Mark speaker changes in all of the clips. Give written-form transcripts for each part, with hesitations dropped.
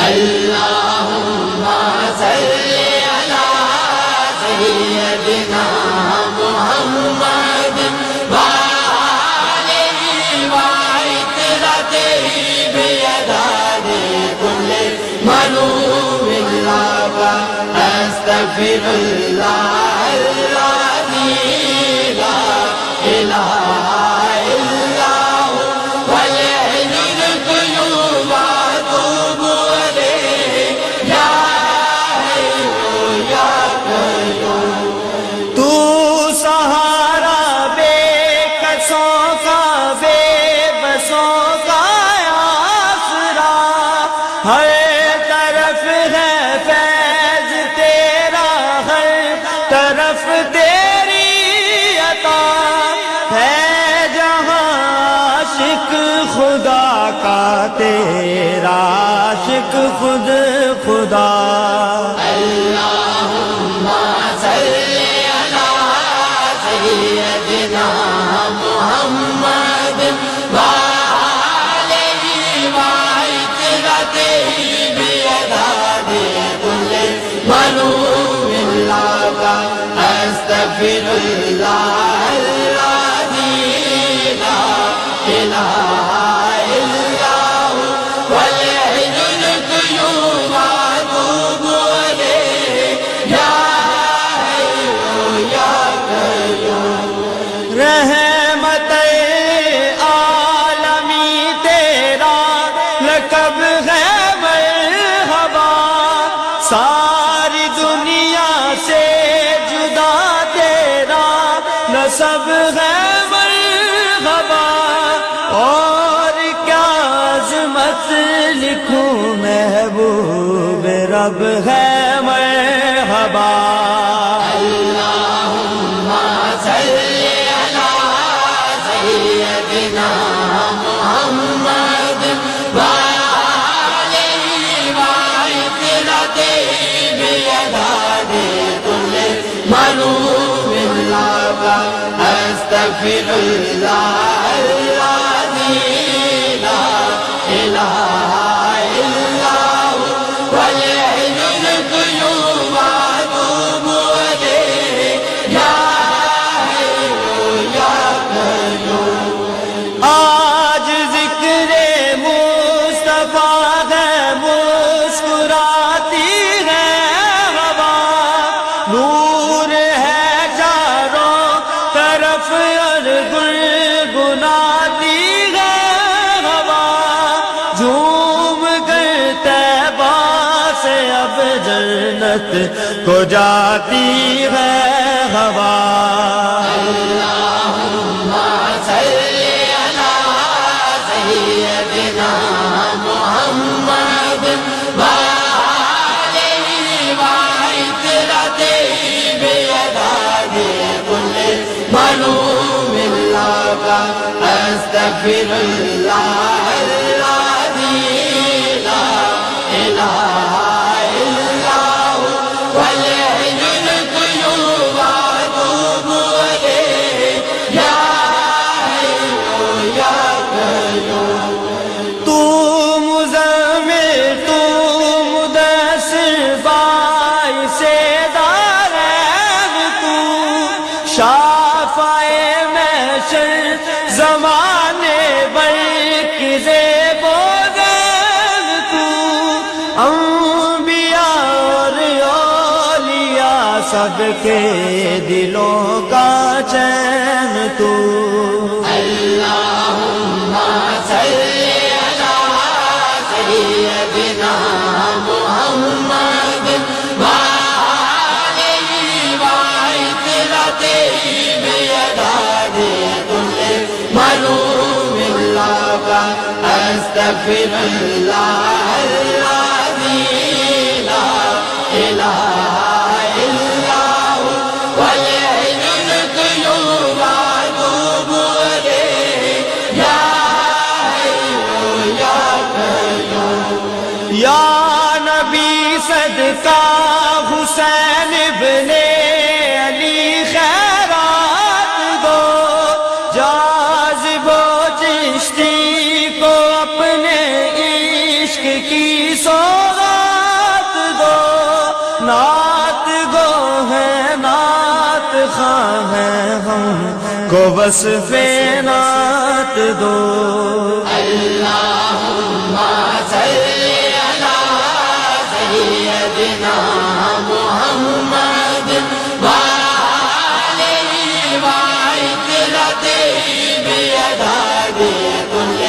Speaker 1: اللہم صلی علی سیدنا محمد وآلہ وعطرتہ بعدد کل معلوم لک استغفر اللہ الذی لا الہ الا هو الحی القیوم واتوب الیہ یا حی یا قیوم۔
Speaker 2: تو سہارا بے کسوں کا بے بسوں کا آسرا، ہر طرف ہے فیض تیرا، ہر طرف تیری عطا ہے، جہاں عاشق خدا کا تیرا عاشق خود خدا۔
Speaker 1: اللہم صلی علی سیدنا محمد وآلہ وعطرتہ بعدد کل معلوم لک استغفر اللہ الذی لا الہ الا هو الحی القیوم واتوب الیہ یا حی یا قیوم۔
Speaker 2: رحمت عالمی تیرا لقب ہے مرحبا، ساری دنیا سے جدا تیرا نسب ہے مرحبا، اور کیا عظمت لکھوں محبوب رب ہے مرحبا۔
Speaker 1: اللہم صلی علی سیدنا محمد وآلہ وعطرتہ بعدد کل معلوم لک استغفر اللہ الذی لا الہ الا هو الحی القیوم واتوب الیہ یا حی یا قیوم۔
Speaker 2: آج ذکر مصطفیٰ ہے، مسکراتی ہے ہوا، نور ہے چاروں طرف اور گنگناتی ہے ہوا، جھوم کر طیبہ سے اب جنت کو جاتی ہے ہوا۔
Speaker 1: اللہم صلی علی سیدنا محمد وآلہ وعطرتہ بعدد کل معلوم لک استغفر اللہ الذی لا الہ الا هو الحی القیوم واتوب الیہ یا حی یا قیوم۔
Speaker 2: تو مزمل تو مدثر باعث دارین، تو شافع محشر زمانے برق زیب و زین، تو انبیاء اور اولیاء سب کے دلوں کا چین، تو
Speaker 1: اللہم صلی علی سیدنا محمد وآلہ وعطرتہ بعدد کل معلوم لک استغفر اللہ الذی لا الہ الا هو الحی القیوم واتوب الیہ یا حی یا قیوم۔
Speaker 2: یا نبی صدقہ حسین ابن علی خیرات دو، جاذب و چشتی کو اپنے عشق کی سوغات دو، نعت گو ہے نعت خواں ہیں ہم کو وصف نعت دو۔
Speaker 1: اللہم صلی علی سیدنا محمد وآلہ وعطرته بیداد کل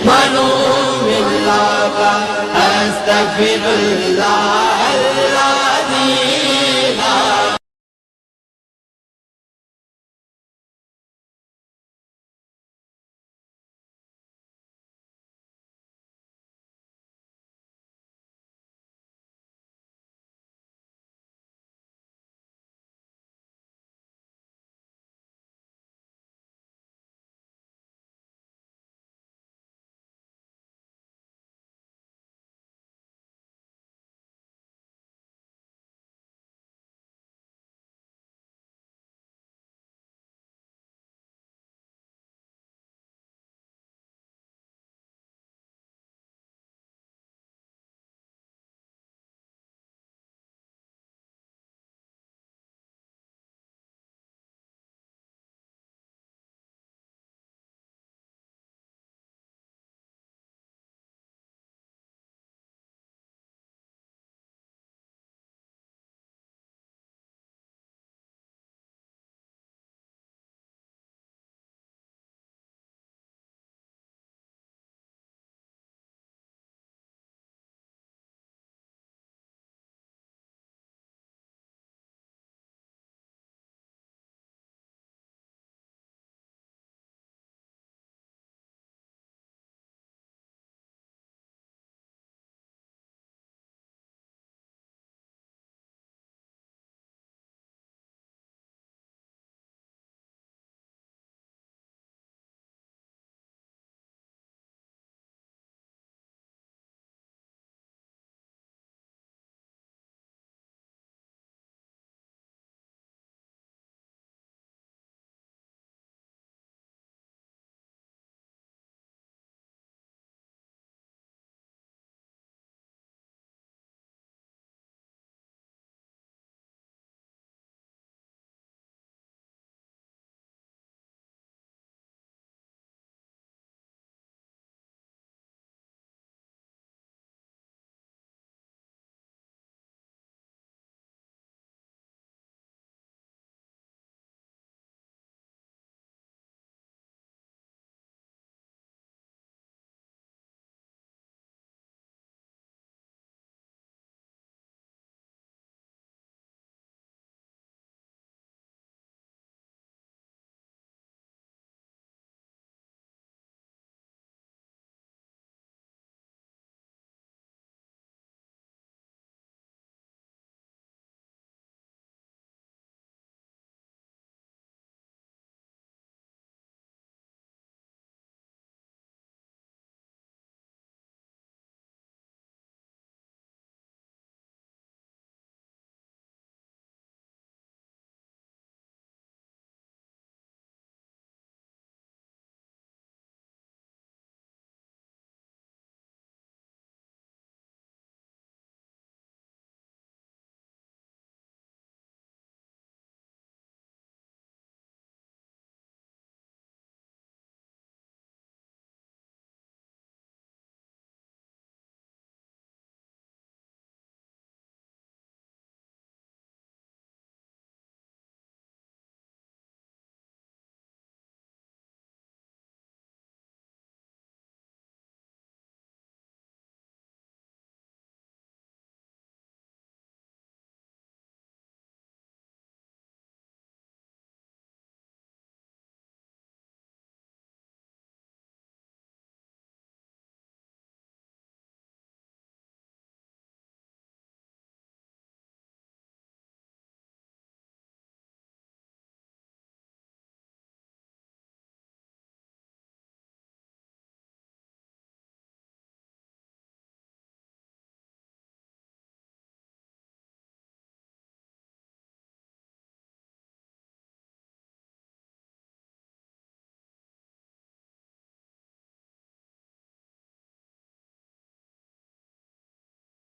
Speaker 1: منوم اللہ استغفر اللہ الذی لا